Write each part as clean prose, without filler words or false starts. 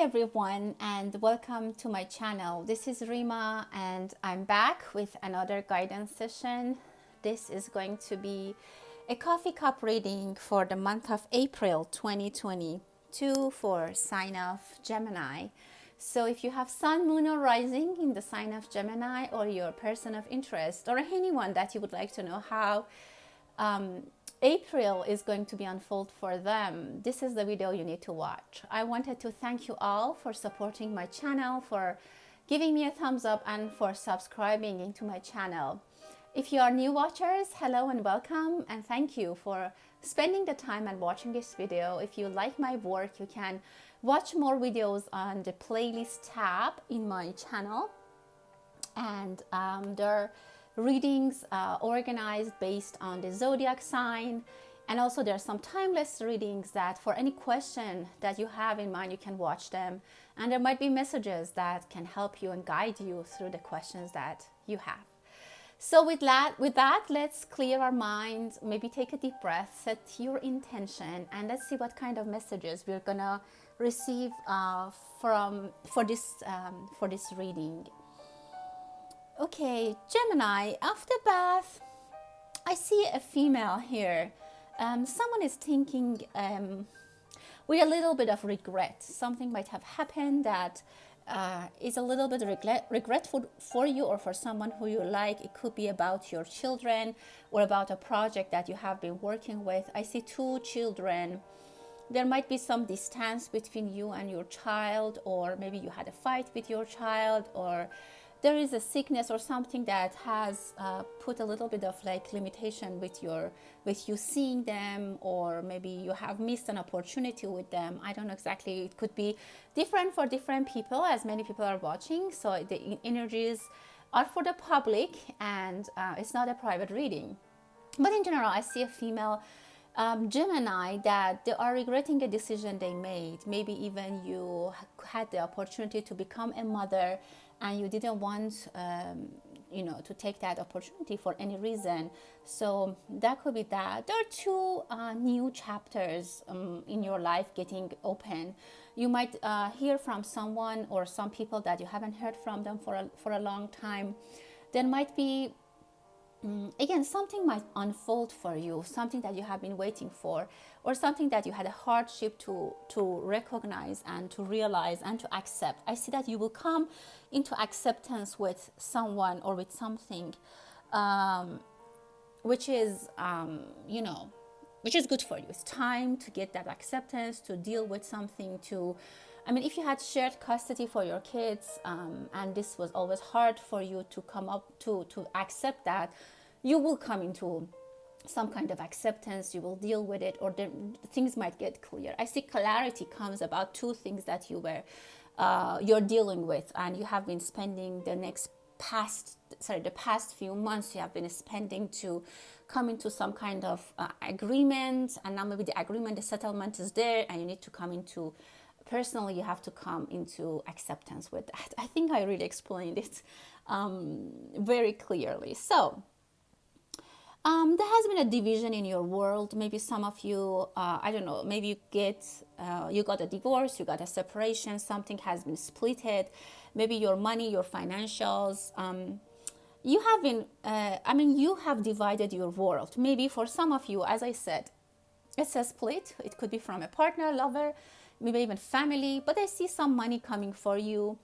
everyone, and welcome to my channel. This is Rima and I'm back with another guidance session. This is going to be a coffee cup reading for the month of April 2022 for sign of Gemini. So if you have sun, moon or rising in the sign of Gemini, or you're a person of interest, or anyone that you would like to know how April is going to be unfold for them, this is the video you need to watch. I wanted to thank you all for supporting my channel, for giving me a thumbs up, and for subscribing into my channel. If you are new watchers, hello and welcome, and thank you for spending the time and watching this video. If you like my work, you can watch more videos on the playlist tab in my channel, and there are readings organized based on the zodiac sign, and also there are some timeless readings that for any question that you have in mind, you can watch them, and there might be messages that can help you and guide you through the questions that you have. So with that, let's clear our minds, maybe take a deep breath, set your intention, and let's see what kind of messages we're gonna receive for this reading. Okay, Gemini, after bath, I see a female here. Someone is thinking with a little bit of regret. Something might have happened that is a little bit regretful for you or for someone who you like. It could be about your children or about a project that you have been working with. I see two children. There might be some distance between you and your child, or maybe you had a fight with your child, or there is a sickness or something that has put a little bit of like limitation with you seeing them, or maybe you have missed an opportunity with them. I don't know exactly. It could be different for different people, as many people are watching. So the energies are for the public, and it's not a private reading. But in general, I see a female Gemini that they are regretting a decision they made. Maybe even you had the opportunity to become a mother, and you didn't want to take that opportunity for any reason. So that could be that. There are two new chapters in your life getting open. You might hear from someone or some people that you haven't heard from them for a long time. There might be again, something might unfold for you, something that you have been waiting for, or something that you had a hardship to recognize and to realize and to accept. I see that you will come into acceptance with someone or with something, which is good for you. It's time to get that acceptance, to deal with something, if you had shared custody for your kids, and this was always hard for you to come up to accept that, you will come into some kind of acceptance. You will deal with it, or things might get clear. I see clarity comes about two things that you're dealing with, and you have been spending the past few months you have been spending to come into some kind of agreement, and now maybe the settlement is there, and you need to come into. Personally, you have to come into acceptance with that. I think I really explained it very clearly. So, there has been a division in your world. Maybe some of you, I don't know, maybe you got a divorce, you got a separation, something has been splitted. Maybe your money, your financials. You have been, you have divided your world. Maybe for some of you, as I said, it's a split. It could be from a partner, lover, maybe even family, but I see some money coming for you.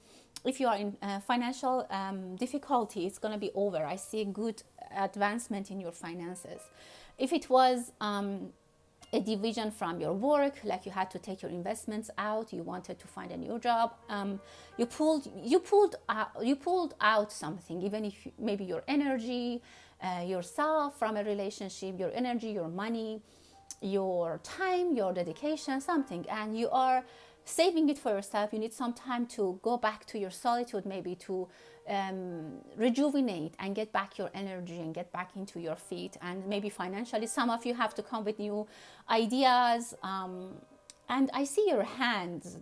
If you are in financial difficulty, it's going to be over. I see a good advancement in your finances. If it was a division from your work, like you had to take your investments out, you wanted to find a new job, you pulled out something, even if maybe your energy, yourself from a relationship, your energy, your money, your time, your dedication, something, and you are saving it for yourself. You need some time to go back to your solitude, maybe to rejuvenate and get back your energy and get back into your feet. And maybe financially, some of you have to come with new ideas. And I see your hands.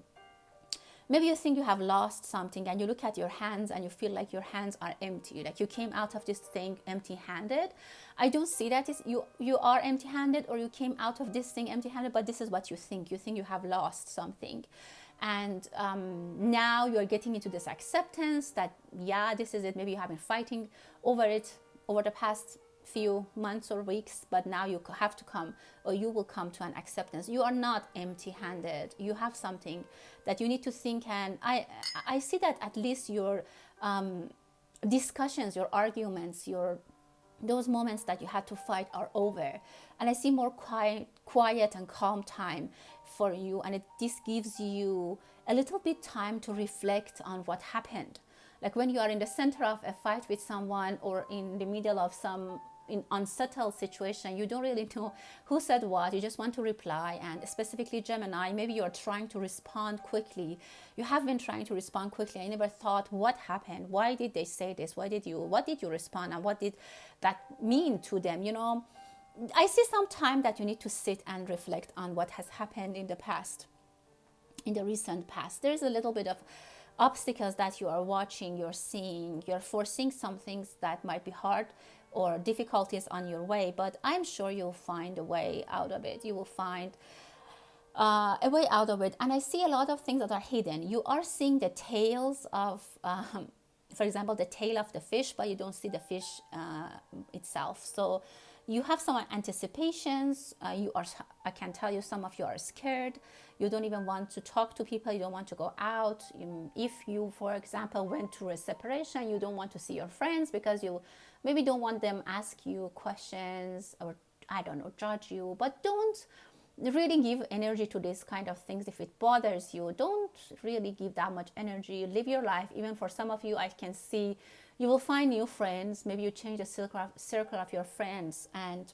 Maybe you think you have lost something, and you look at your hands and you feel like your hands are empty, like you came out of this thing empty-handed. I don't see that you are empty-handed or you came out of this thing empty-handed, but this is what you think. You think you have lost something. And now you're getting into this acceptance that, yeah, this is it. Maybe you have been fighting over it over the past few months or weeks, but now you have to come, or you will come to an acceptance. You are not empty-handed. You have something that you need to think. And I see that at least your discussions, your arguments, your those moments that you had to fight are over, and I see more quiet and calm time for you. And this gives you a little bit time to reflect on what happened. Like when you are in the center of a fight with someone, or in the middle of some unsettled situation, you don't really know who said what. You just want to reply. And specifically Gemini, maybe you're trying to respond quickly. You have been trying to respond quickly. I never thought, what happened? Why did they say this? What did you respond? And what did that mean to them? I see some time that you need to sit and reflect on what has happened in the past, in the recent past. There's a little bit of obstacles that you are watching, you're seeing, you're foreseeing some things that might be hard or difficulties on your way, but I'm sure you'll find a way out of it. You will find a way out of it. And I see a lot of things that are hidden. You are seeing the tails of, for example, the tail of the fish, but you don't see the fish itself. So you have some anticipations. I can tell you, some of you are scared. You don't even want to talk to people. You don't want to go out. If you, for example, went through a separation, you don't want to see your friends because you maybe don't want them ask you questions, or I don't know, judge you. But don't really give energy to these kind of things. If it bothers you, don't really give that much energy. Live your life. Even for some of you, I can see you will find new friends. Maybe you change the circle of your friends and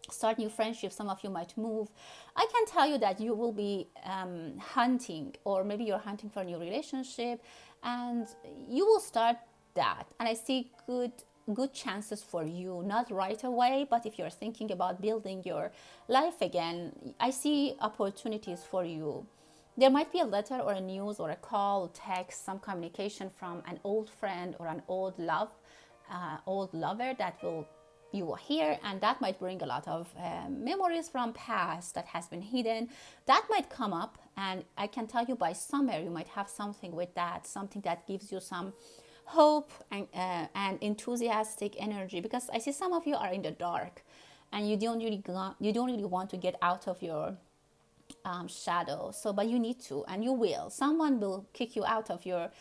start new friendships. Some of you might move. I can tell you that you will be hunting, or maybe you're hunting for a new relationship, and you will start that. And I see good chances for you, not right away, but if you're thinking about building your life again, I see opportunities for you. There might be a letter or a news or a call, text, some communication from an old friend or an old lover that you will hear, and that might bring a lot of memories from past that has been hidden. That might come up, and I can tell you by summer you might have something with that, something that gives you some hope and enthusiastic energy, because I see some of you are in the dark and you don't really want to get out of your shadow. So, but you need to, and you will. Someone will kick you out of your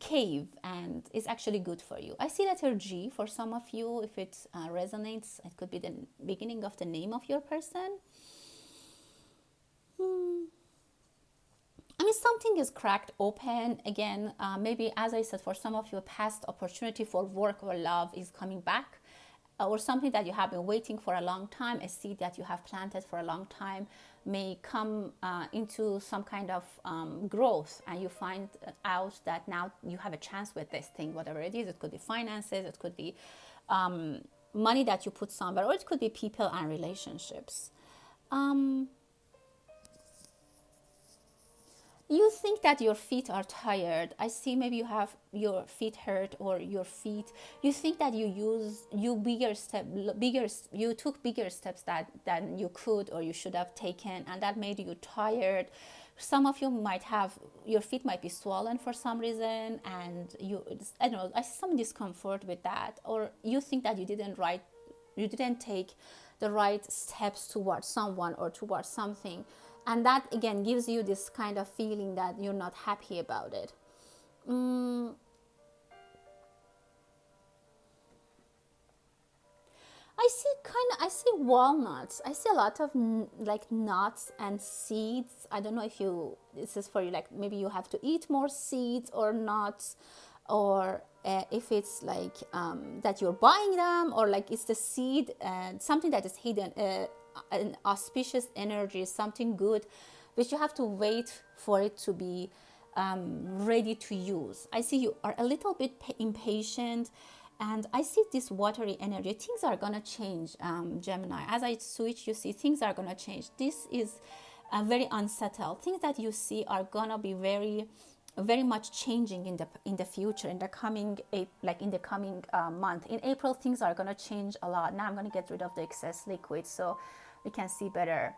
cave, and it's actually good for you. I see letter G for some of you. If it resonates, it could be the beginning of the name of your person. I mean, something is cracked open again. Maybe, as I said, for some of you, a past opportunity for work or love is coming back, or something that you have been waiting for a long time, a seed that you have planted for a long time may come into some kind of growth, and you find out that now you have a chance with this thing, whatever it is. It could be finances, it could be money that you put somewhere, or it could be people and relationships. You think that your feet are tired. I see maybe you have your feet hurt, or your feet. You think that you took bigger steps than you could or you should have taken, and that made you tired. Some of you might have, your feet might be swollen for some reason, and I don't know, I see some discomfort with that. Or you think that you didn't take the right steps towards someone or towards something. And that again gives you this kind of feeling that you're not happy about it. I see walnuts. I see a lot of like nuts and seeds. I don't know if this is for you, like maybe you have to eat more seeds or nuts, or if it's like that you're buying them, or like it's the seed and something that is hidden. An auspicious energy, something good, which you have to wait for it to be ready to use. I see you are a little bit impatient, and I see this watery energy. Things are gonna change, Gemini. As I switch, you see things are gonna change. This is very unsettled. Things that you see are gonna be very much changing in the future, in the coming month. In April, things are gonna change a lot. Now I'm gonna get rid of the excess liquid so we can see better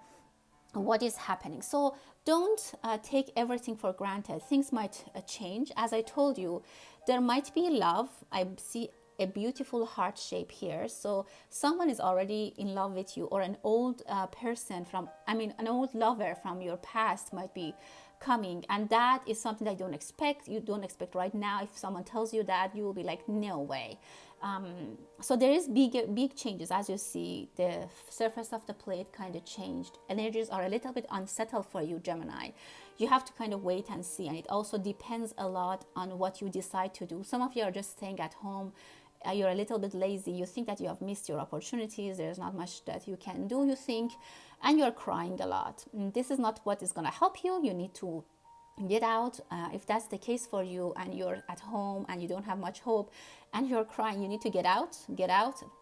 what is happening. So don't take everything for granted. Things might change. As I told you, there might be love. I see a beautiful heart shape here. So someone is already in love with you, or an old person from, I mean, an old lover from your past might be coming, and that is something that you don't expect right now. If someone tells you that, you will be like, no way. So there is big changes. As you see, the surface of the plate kind of changed. Energies are a little bit unsettled for you, Gemini. You have to kind of wait and see, and it also depends a lot on what you decide to do. Some of you are just staying at home. You're a little bit lazy. You think that you have missed your opportunities. There's not much that you can do, you think, and you're crying a lot. This is not what is going to help you. You need to get out. If that's the case for you, and you're at home and you don't have much hope and you're crying, you need to get out.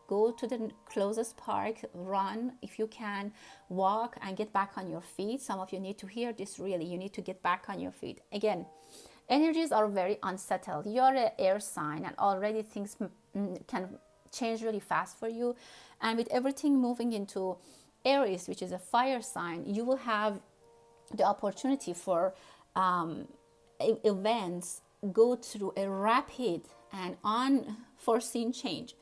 Go to the closest park, run if you can, walk, and get back on your feet. Some of you need to hear this. Really, you need to get back on your feet. Again, energies are very unsettled. You're an air sign, and already things can change really fast for you. And with everything moving into Aries, which is a fire sign, you will have the opportunity for events go through a rapid and unforeseen change.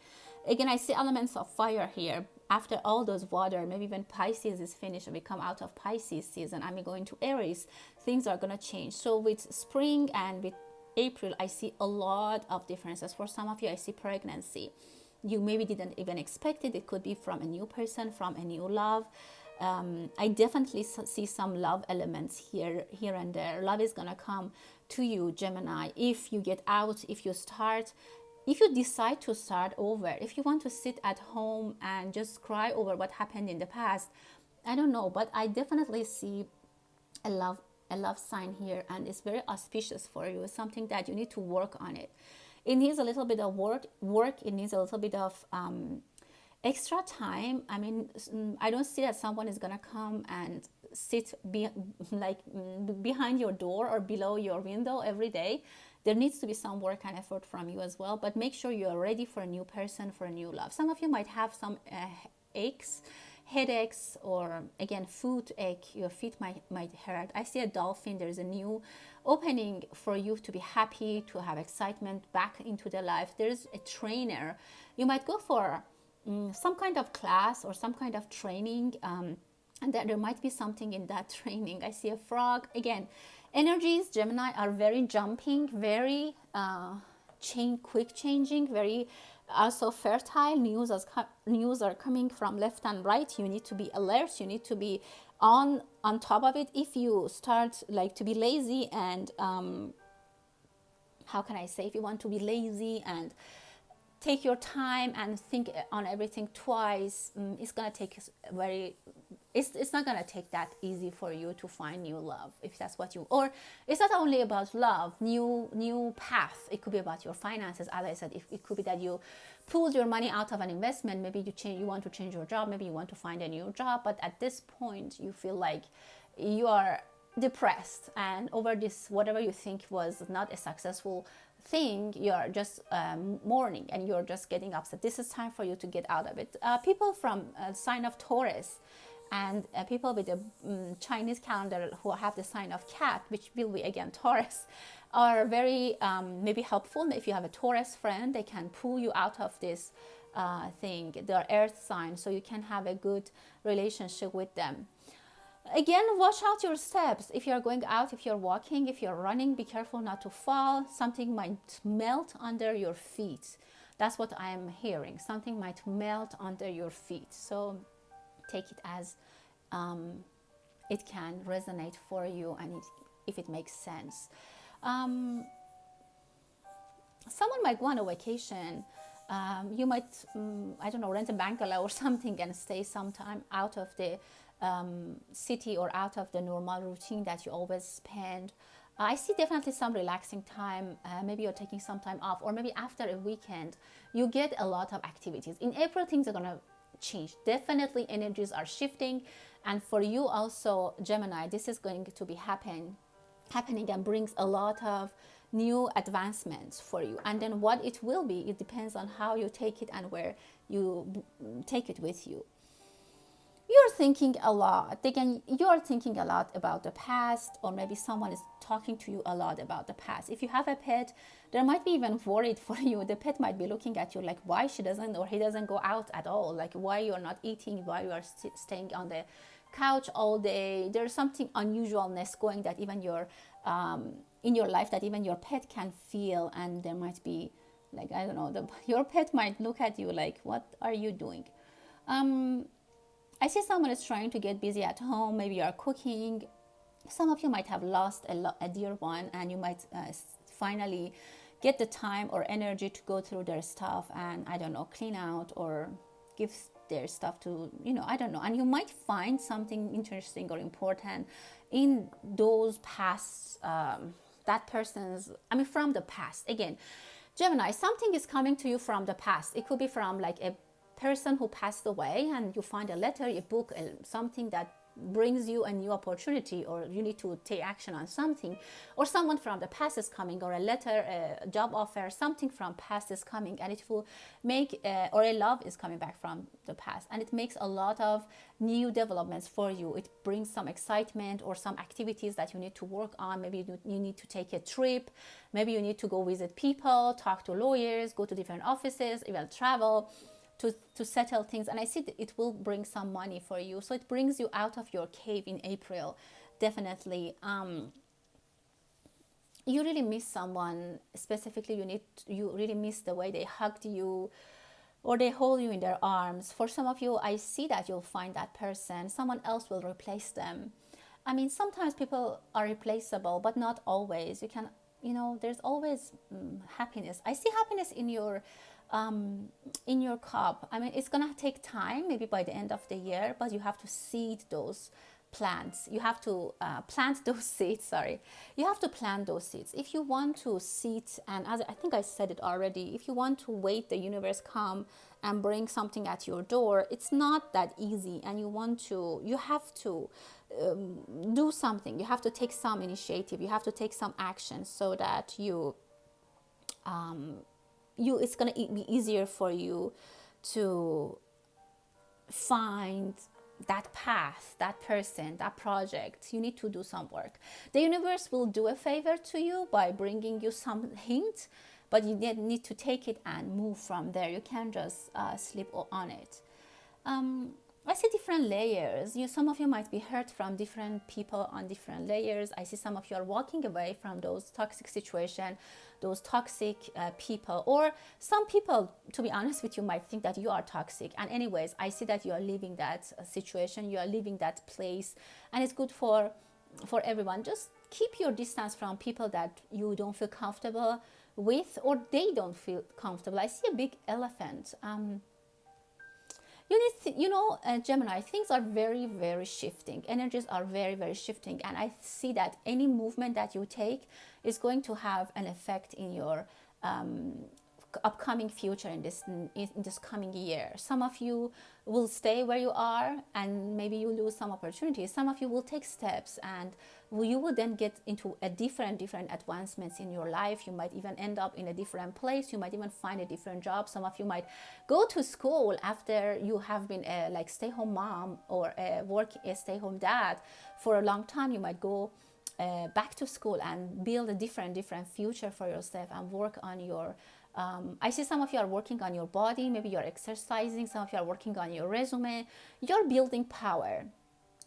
Again, I see elements of fire here. After all those water, maybe when Pisces is finished and we come out of Pisces season and we go into Aries, things are going to change. So with spring and with April, I see a lot of differences. For some of you, I see pregnancy. You maybe didn't even expect it. It could be from a new person, from a new love. I definitely see some love elements here and there. Love is gonna come to you, Gemini, if you get out, if you decide to start over. If you want to sit at home and just cry over what happened in the past, I don't know, but I definitely see a love sign here, and it's very auspicious for you. It's something that you need to work on it. It needs a little bit of work. It needs a little bit of extra time. I mean, I don't see that someone is gonna come and sit behind your door or below your window every day. There needs to be some work and effort from you as well, but make sure you're ready for a new person, for a new love. Some of you might have some headaches, or again, foot ache. Your feet might hurt. I see a dolphin. There's a new opening for you to be happy, to have excitement back into the life. There's a trainer. You might go for some kind of class or some kind of training, and that there might be something in that training. I see a frog. Again, energies, Gemini, are very jumping, very quick changing, very also fertile. News are coming from left and right. You need to be alert. You need to be on top of it. If you start to be lazy and how can I say, if you want to be lazy and take your time and think on everything twice, it's gonna take it's not gonna take that easy for you to find new love, if that's what you, or it's not only about love, new path. It could be about your finances. As I said, if it could be that you pulled your money out of an investment, maybe you want to change your job, maybe you want to find a new job, but at this point you feel like you are depressed, and over this, whatever you think was not a successful thing, you're just mourning, and you're just getting upset. This is time for you to get out of it. People from sign of Taurus and people with a Chinese calendar who have the sign of cat, which will be again Taurus, are very maybe helpful. If you have a Taurus friend, they can pull you out of this thing. They're earth signs, so you can have a good relationship with them. Again, watch out your steps. If you're going out, if you're walking, if you're running, be careful not to fall. Something might melt under your feet. That's what I am hearing. Something might melt under your feet. So take it as it can resonate for you, and if it makes sense. Someone might go on a vacation. You might, I don't know, rent a bungalow or something and stay some time out of the city or out of the normal routine that you always spend. I see definitely some relaxing time. Maybe you're taking some time off, or maybe after a weekend you get a lot of activities. In April, things are gonna change. Definitely energies are shifting, and for you also, Gemini, this is going to be happening and brings a lot of new advancements for you. And then what it will be, it depends on how you take it and where you take it with you. you're thinking a lot. Again, you're thinking a lot about the past, or maybe someone is talking to you a lot about the past. If you have a pet, there might be even worried for you. The pet might be looking at you like, why she doesn't or he doesn't go out at all, like why you're not eating, why you are staying on the couch all day. There's something unusualness going that even your in your life that even your pet can feel, and there might be like, I don't know, your pet might look at you like, what are you doing? I see someone is trying to get busy at home. Maybe you are cooking. Some of you might have lost a dear one, and you might finally get the time or energy to go through their stuff and, I don't know, clean out or give their stuff to, I don't know. And you might find something interesting or important in those past, that person's, from the past. Again, Gemini, something is coming to you from the past. It could be from like a person who passed away, and you find a letter, a book, something that brings you a new opportunity, or you need to take action on something, or someone from the past is coming, or a letter, a job offer, something from past is coming, and it will make or a love is coming back from the past, and it makes a lot of new developments for you. It brings some excitement or some activities that you need to work on. Maybe you need to take a trip, maybe you need to go visit people, talk to lawyers, go to different offices, even travel to settle things. And I see that it will bring some money for you. So it brings you out of your cave in April. Definitely. You really miss someone. Specifically, you really miss the way they hugged you or they hold you in their arms. For some of you, I see that you'll find that person. Someone else will replace them. Sometimes people are replaceable, but not always. You can, there's always happiness. I see happiness in your cup. It's gonna take time, maybe by the end of the year, but you have to seed those plants. You have to plant those seeds. Sorry, you have to plant those seeds. If you want to seed, and as I think I said it already, if you want to wait the universe come and bring something at your door, it's not that easy. And you have to do something. You have to take some initiative. You have to take some action so that it's going to be easier for you to find that path, that person, that project. You need to do some work. The universe will do a favor to you by bringing you some hint, but you need to take it and move from there. You can't just sleep on it. I see different layers. Some of you might be hurt from different people on different layers. I see some of you are walking away from those toxic situations, those toxic people. Or some people, to be honest with you, might think that you are toxic. And anyways, I see that you are leaving that situation, you are leaving that place. And it's good for everyone. Just keep your distance from people that you don't feel comfortable with, or they don't feel comfortable. I see a big elephant. Gemini, things are very, very shifting. Energies are very, very shifting. And I see that any movement that you take is going to have an effect in your upcoming future, in this coming year. Some of you will stay where you are, and maybe you lose some opportunities. Some of you will take steps, and you will then get into a different advancements in your life. You might even end up in a different place. You might even find a different job. Some of you might go to school after you have been a stay-home mom or a stay-home dad for a long time. You might go back to school and build a different future for yourself and work on your I see some of you are working on your body. Maybe you're exercising. Some of you are working on your resume. You're building power.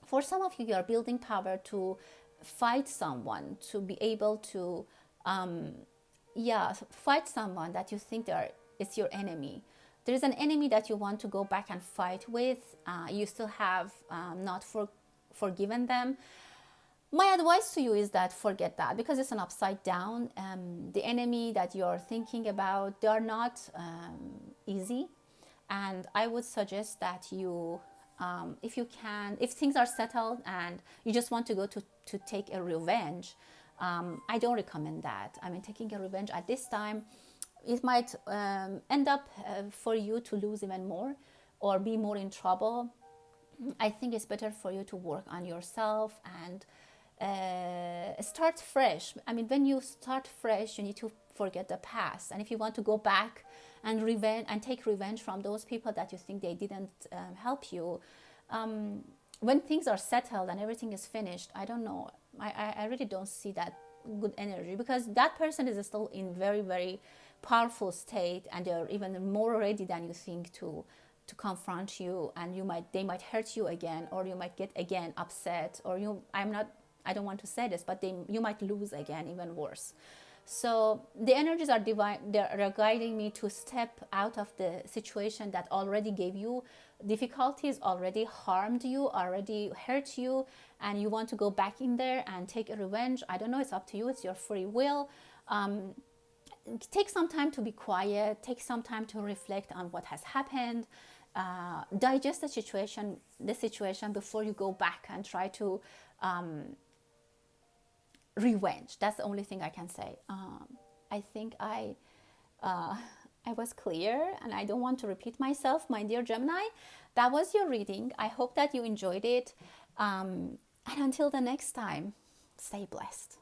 For some of you, you're building power to fight someone, to be able to fight someone that you think it's your enemy. There is an enemy that you want to go back and fight with. You still have not forgiven them. My advice to you is that forget that, because it's an upside down. The enemy that you're thinking about, they are not easy. And I would suggest that you, if things are settled and you just want to go to take a revenge, I don't recommend that. Taking a revenge at this time, it might end up for you to lose even more or be more in trouble. I think it's better for you to work on yourself and start fresh. When you start fresh, you need to forget the past. And if you want to go back and take revenge from those people that you think they didn't help you, when things are settled and everything is finished, I don't know. I really don't see that good energy, because that person is still in very, very powerful state, and they're even more ready than you think to confront you, and they might hurt you again, or you might get again upset, or I don't want to say this, but you might lose again, even worse. So the energies are divine. They're guiding me to step out of the situation that already gave you difficulties, already harmed you, already hurt you, and you want to go back in there and take a revenge. I don't know. It's up to you. It's your free will. Take some time to be quiet. Take some time to reflect on what has happened. Digest the situation before you go back and try to revenge. That's the only thing I can say. I think I was clear, and I don't want to repeat myself, my dear Gemini. That was your reading. I hope that you enjoyed it. And until the next time, stay blessed.